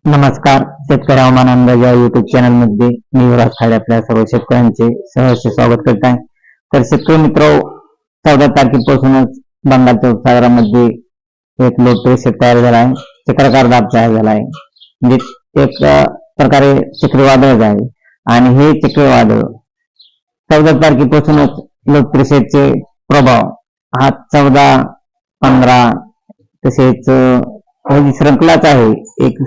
नमस्कार. शेतकरी हवामान अंदाज या युट्यूब चॅनल मध्ये मी युवराज खाडे आपल्या सर्व शेतकऱ्यांचे सहर्ष स्वागत करत आहे. तर शेतकरी मित्र, 14 तारखेपासूनच बंगालच्या उपसागरामध्ये एक लो प्रेशर तयार झाला आहे. चक्राकार दाब तयार झाला आहे. म्हणजे एक प्रकारे चक्रीवादळ आहे आणि हे चक्रीवादळ 14 तारखेपासूनच लो प्रेशरचे प्रभाव हा 14, 15 तसेच ही श्रृंखलाच आहे. एक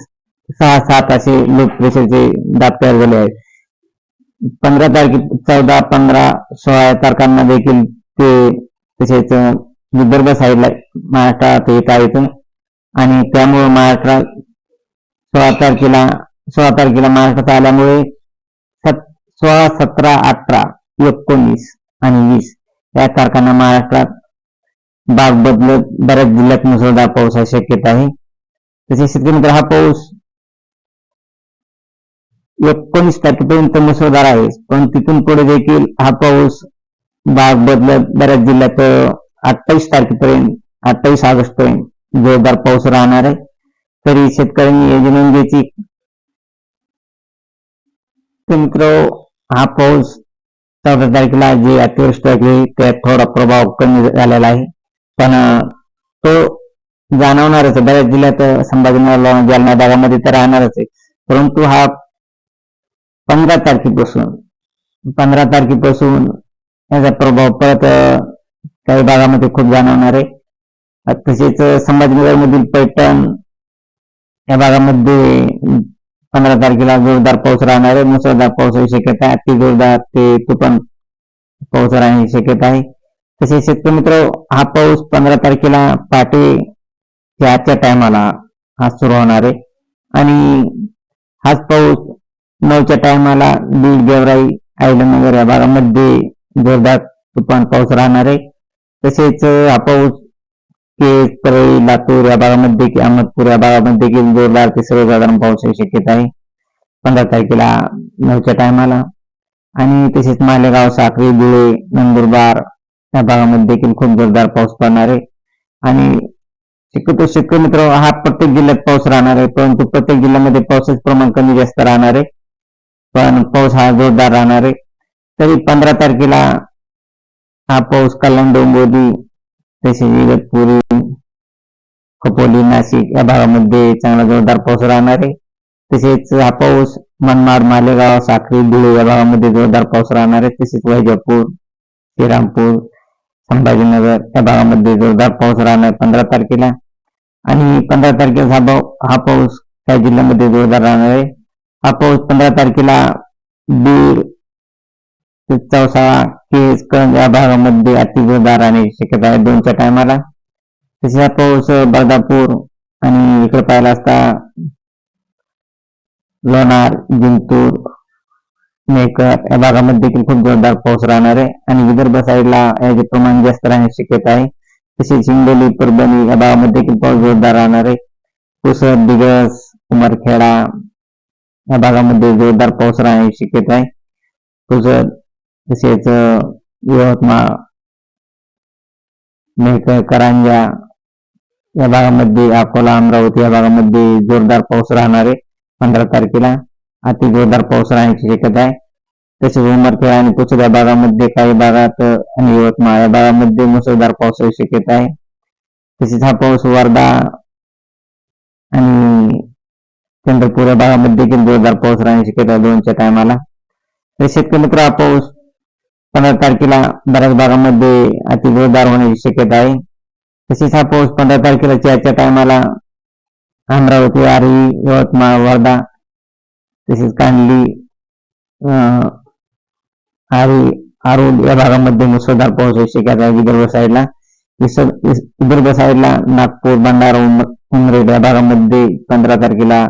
6-7 असे लो प्रेशरचे दाब तयार झाले आहेत. 15 तारखे 14, 15, 16 तारखांना देखील ते तसेच विदर्भ साईडला महाराष्ट्रात येत आहेत आणि त्यामुळे महाराष्ट्रात 16 तारखेला महाराष्ट्रात आल्यामुळे 16, 17, 18, 19 आणि 20 या तारखांना महाराष्ट्रात भाग बदलत बऱ्याच जिल्ह्यात मुसळधार पावसाची शक्यता आहे. तसेच शेतकरी मित्र, हा पाऊस 19 तारखेपर्यंत मुसळधार आहे, पण तिथून पुढे देखील हा पाऊस भाग बदलत बऱ्याच जिल्ह्यात 28 तारखेपर्यंत 28 ऑगस्ट पर्यंत जोरदार पाऊस राहणार आहे. तरी शेतकऱ्यांनी हे जाणून घ्यायची मित्र, हा पाऊस 14 तारखेला जे अतिवृष्टी आहे त्यात थोडा प्रभाव कमी झालेला आहे, पण तो जाणवणारच. बऱ्याच जिल्ह्यात संभाजीनगर, जालना भागामध्ये तर राहणारच आहे, परंतु हा 15 तारखेपासून याचा प्रभाव परत काही भागामध्ये खूप जाणवणार आहे. तसेच संभाजीनगर मधील पैठण या भागामध्ये 15 तारखेला जोरदार पाऊस राहणार आहे. मुसळधार पावसाची शक्यता आहे. अति जोरदार ते तुफान पाऊस राहण्याची शक्यता आहे. तसेच शेतकरी मित्र, हा पाऊस 15 तारखेला पहाटे आजच्या टायमाला हा सुरू होणार आहे आणि हाच पाऊस 9च्या टायमाला बीड, गेवराई, अहिल्यानगर या भागामध्ये जोरदार तुफान पाऊस राहणार आहे. तसेच हा पाऊस केज, परळी, लातूर या भागामध्ये, अहमदपूर या भागामध्ये देखील जोरदार ते सर्वसाधारण पावसाची शक्यता आहे 15 तारखेला 9च्या टायमाला. आणि तसेच मालेगाव, साक्री, धुळे, नंदुरबार या भागामध्ये देखील खूप जोरदार पाऊस पडणार आहे. आणि शक्यतो शेतकरी मित्र, हा प्रत्येक जिल्ह्यात पाऊस राहणार आहे, परंतु प्रत्येक जिल्ह्यामध्ये पावसाचे प्रमाण कमी जास्त राहणार आहे, पण पाऊस हा जोरदार राहणार आहे. तरी 15 तारखेला हा पाऊस कल्याण, डोंबिवली, तसेच इगतपुरी, खोपोली, नाशिक या भागामध्ये चांगला जोरदार पाऊस राहणार आहे. तसेच हा पाऊस मनमाड, मालेगाव, साक्री, धुळे या भागामध्ये जोरदार पाऊस राहणार आहे. तसेच वैजापूर, श्रीरामपूर, संभाजीनगर या भागामध्ये जोरदार पाऊस राहणार आहे 15 तारखेला. आणि 15 तारखेला हा पाऊस काही जिल्ह्यामध्ये जोरदार राहणार आहे. हा पाऊस 15 तारखेला बीड, चौसा, केज, कळंब या भागामध्ये अति जोरदार राहण्याची शक्यता आहे 2च्या टायमाला. तसेच हा पाऊस बर्दापूर आणि इकडे पाहिला असता लोणार, जिंतूर, मेकर या भागामध्ये देखील खूप जोरदार पाऊस राहणार आहे. आणि विदर्भ साईडला याचे प्रमाण जास्त राहण्याची शक्यता आहे. तसेच हिंगोली, परभणी या भागामध्ये देखील पाऊस जोरदार राहणार आहे. पुसद, दिग्रस, उमरखेडा या भागामध्ये जोरदार पाऊस राहण्याची शक्यता आहे. पुसद, तसेच यवतमाळ, मेहकर, करंजा या भागामध्ये, अकोला, अमरावती या भागामध्ये जोरदार पाऊस राहणार आहे 15 तारखेला. अति जोरदार पाऊस राहण्याची शक्यता आहे. तसेच उमरखेडा आणि पुसद या भागामध्ये, काही भागात आणि यवतमाळ या भागामध्ये मुसळधार पावसाची शक्यता आहे. तसेच हा पाऊस वर्धा आणि चंद्रपूर या भागामध्ये देखील जोरदार पाऊस राहण्याची शक्यता आहे 2च्या टायमाला. तर शेतकरी मित्र, हा पाऊस 15 तारखेला बऱ्याच भागामध्ये अति जोरदार होण्याची शक्यता आहे. तसेच हा पाऊस 15 तारखेला 4च्या टायमाला अमरावती, आर्वी, यवतमाळ, वर्धा, तसेच कांडली, आरूड या भागामध्ये मुसळधार पावसाची शक्यता आहे विदर्भ साईडला. विदर्भ साईडला नागपूर, भंडारा, उमरेड या भागामध्ये 15 तारखेला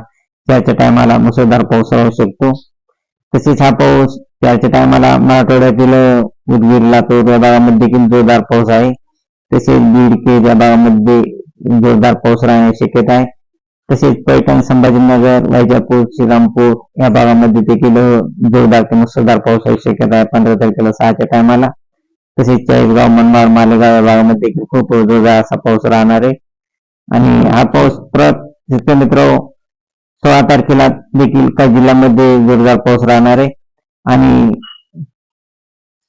4च्या टायमाला मुसळधार पाऊस राहू शकतो. तसेच हा पाऊस 4च्या टायमाला मराठवाड्यातील उदगीर, लातूर या भागामध्ये देखील जोरदार पाऊस आहे. तसेच बीड, केज या भागामध्ये जोरदार पाऊस राहण्याची शक्यता आहे. तसेच पैठण, संभाजीनगर, वैजापूर, श्रीरामपूर या भागामध्ये देखील जोरदार ते मुसळधार पावसाची शक्यता आहे 15 तारखेला 6च्या टायमाला. तसेच चाळीसगाव, मनमाड, मालेगाव या भागामध्ये देखील खूप जोरदार असा पाऊस राहणार आहे. आणि हा पाऊस परत मित्र 16 तारखेला देखील काही जिल्ह्यांमध्ये जोरदार पाऊस राहणार आहे आणि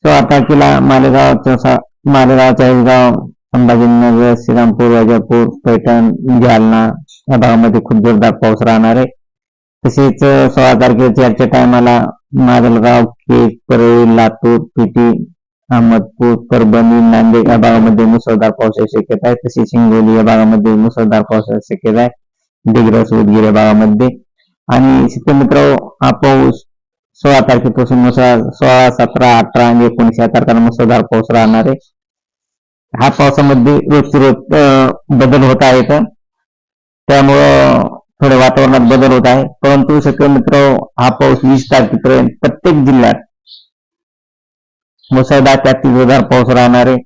16 तारखेला मालेगाव, चाळीसगाव, संभाजीनगर, श्रीरामपूर, राजापूर, पैठण, जालना या भागामध्ये खूप जोरदार पाऊस राहणार आहे. तसेच 16 तारखेच्या चारच्या टायमाला माजलगाव, केज, परळी, लातूर, पेठी, अहमदपूर, परभणी, नांदेड या भागामध्ये मुसळधार पावसाची शक्यता आहे. तसेच हिंगोली या भागामध्ये मुसळधार पावसाची शक्यता आहे. दिग्रस, उदगीर या भागामध्ये. आणि शेतकरी मित्र, हा पाऊस 16 तारखेपासून 16, 17, 18 आणि 19 या तारखांना मुसळधार पाऊस राहणार आहे. हा पावसामध्ये रोजची रोज बदल होत आहेत, त्यामुळं थोडे वातावरणात बदल होत आहे. परंतु शेतकरी मित्र, हा पाऊस 20 तारखेपर्यंत प्रत्येक जिल्ह्यात मुसळधार ते अतिजोरदार पाऊस राहणार आहे.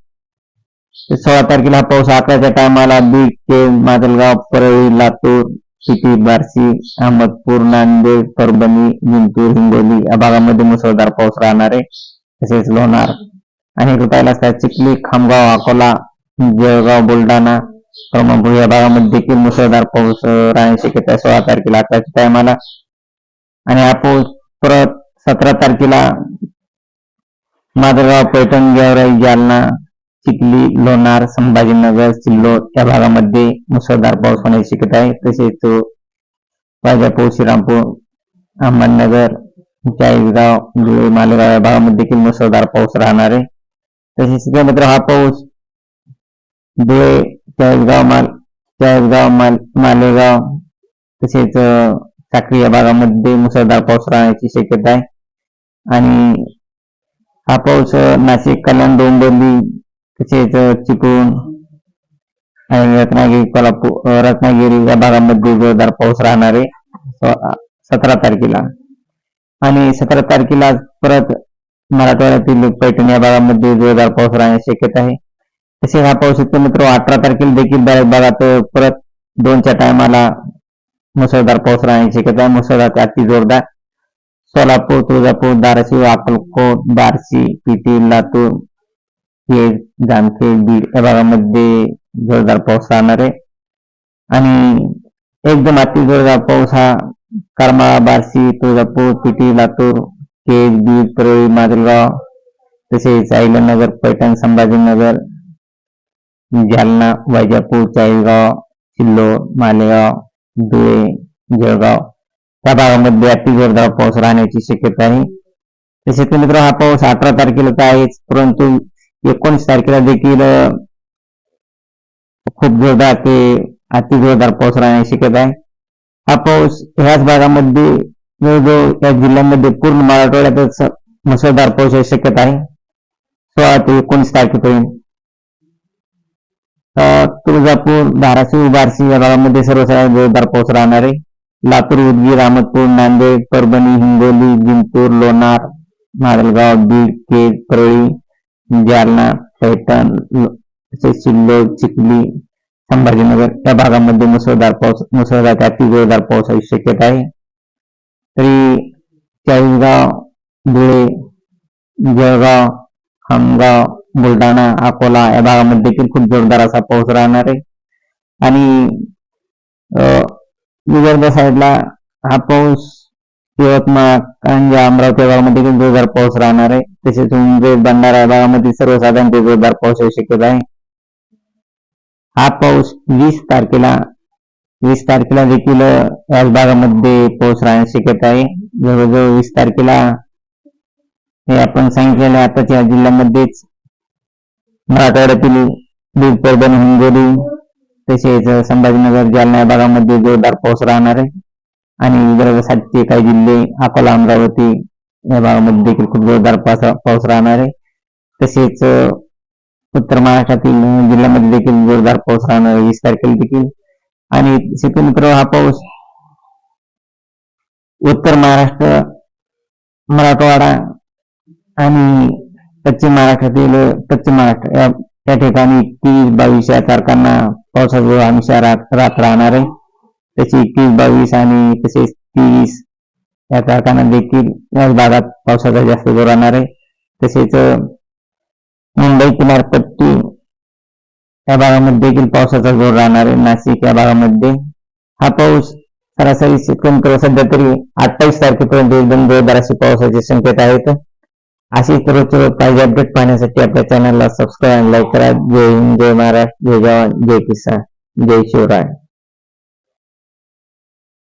16 तारखेला हा पाऊस 11च्या टायमाला बीड, केज, माजलगाव, परळी, लातूर, पेठी, बार्शी, अहमदपूर, नांदेड, परभणी, जिंतूर, हिंगोली या भागामध्ये मुसळधार पाऊस राहणार आहे. तसेच लोणार आणि रुपायला असतात चिखली, खामगाव, अकोला, जळगाव, बुलढाणा, क्रमांपूर या भागामध्ये देखील मुसळधार पाऊस राहण्याची शक्यता आहे 16 तारखेला 11च्या टायमाला. आणि हा पाऊस परत 17 तारखेला माजलगाव, पैठण, गेवराई, जालना, चिखली, लोणार, संभाजीनगर, सिल्लोड या भागामध्ये मुसळधार पाऊस होण्याची शक्यता आहे. तसेच राजापूर, श्रीरामपूर, अहमदनगर, चाळीसगाव, धुळे, मालेगाव या भागामध्ये देखील मुसळधार पाऊस राहणार आहे. तसेच मित्र, हा पाऊस धुळे, चाळीसगाव, मालेगाव तसेच साक्री या भागामध्ये मुसळधार पाऊस राहण्याची शक्यता आहे. आणि हा पाऊस नाशिक, कल्याण, डोंबिवली तसेच चिपळूण आणि रत्नागिरी या भागामध्ये जोरदार पाऊस राहणार आहे 17 तारखेला. आणि 17 तारखेला परत मराठवाड्यातील पैठण या भागामध्ये जोरदार पाऊस राहण्याची शक्यता आहे. तसेच हा पाऊस मित्र 18 तारखेला देखील बऱ्याच भागात परत 2च्या टायमाला मुसळधार पाऊस राहण्याची शक्यता आहे. मुसळधार ते अति जोरदार सोलापूर, तुळजापूर, धाराशिव, अक्कलकोट, बार्शी, पेठी, लातूर, केज, जामखेड, बीड या भागामध्ये जोरदार पाऊस राहणार आहे. आणि एकदम अति जोरदार पाऊस हा करमाळा, बार्शी, तुळजापूर, पेठी, लातूर, केज, बीड, परळी, माजलगाव तसेच अहिल्यानगर, पैठण, संभाजीनगर, जालना, वैजापूर, चाळीसगाव, सिल्लोड, मालेगाव, धुळे, जळगाव या भागामध्ये अति जोरदार पाऊस राहण्याची शक्यता आहे. तसेच मित्र, हा पाऊस 18 तारखेला तर आहेच, परंतु 19 तारखेला देखील खूप जोरदार ते अति जोरदार पाऊस राहण्याची शक्यता आहे. हा पाऊस ह्याच भागामध्ये जवळजवळ या जिल्ह्यांमध्ये पूर्ण मराठवाड्यातच मुसळधार पाऊस शक्यता आहे 16 ते 19 तारखेपर्यंत. तुळजापूर, धाराशिव, बार्शी या भागामध्ये सर्वसाधारण जोरदार पाऊस राहणार आहे. लातूर, उदगीर, अहमदपूर, नांदेड, परभणी, हिंगोली, जिंतूर, लोणार, माजलगाव, बीड, केज, परळी, जालना, पैठण तसेच सिल्लोड, चिखली, संभाजीनगर या भागामध्ये मुसळधार ते अति जोरदार पावसाची शक्यता आहे. तरी चाळीसगाव, धुळे, जळगाव, खामगाव, बुलढाणा, अकोला या भागामध्ये देखील खूप जोरदार असा पाऊस राहणार आहे. आणि विदर्भ साईडला हा पाऊस यवतमाळ, कारंजा, अमरावती या भागामध्ये देखील जोरदार पाऊस राहणार आहे. तसेच मुंबई, भंडारा या भागामध्ये सर्वसाधारण जोरदार पावसाची शक्यता आहे. हा पाऊस 20 तारखेला देखील याच भागामध्ये पाऊस राहण्याची शक्यता आहे. जवळजवळ 20 तारखेला हे आपण सांगितलेल्या आताच्या जिल्ह्यांमध्येच मराठवाड्यातील बीड, परभणी, हिंगोली तसेच संभाजीनगर, जालना या भागामध्ये जोरदार पाऊस राहणार आहे. आणि विदर्भासाठी काही जिल्हे अकोला, अमरावती या भागामध्ये देखील खूप जोरदार पाऊस राहणार आहे. तसेच उत्तर महाराष्ट्रातील जिल्ह्यामध्ये देखील जोरदार पाऊस राहणार आहे 20 तारखेला देखील. आणि शेतकरी मित्र, हा पाऊस उत्तर महाराष्ट्र, मराठवाडा आणि पश्चिम महाराष्ट्र या ठिकाणी 30-22 या तारखांना पावसाचा अंशा राहत राहणार आहे. तशी 21-22 आणि तसेच 23 या तारखांना देखील याच भागात पावसाचा जास्त जोर राहणार आहे. तसेच मुंबई किनारपट्टी या भागामध्ये देखील पावसाचा जोर राहणार आहे. नाशिक या भागामध्ये हा पाऊस सरासरी शेतकऱ्यांकडे सध्या तरी 28 तारखेपर्यंत एकदम जोरदार असे पावसाचे संकेत आहेत. अशीच रोजच्या रोज ताजी अपडेट पाहण्यासाठी आपल्या चॅनलला सबस्क्राईब आणि लाईक करा. जय हिंद, जय महाराष्ट्र, जय जवान, जय किसान, जय शिवराय.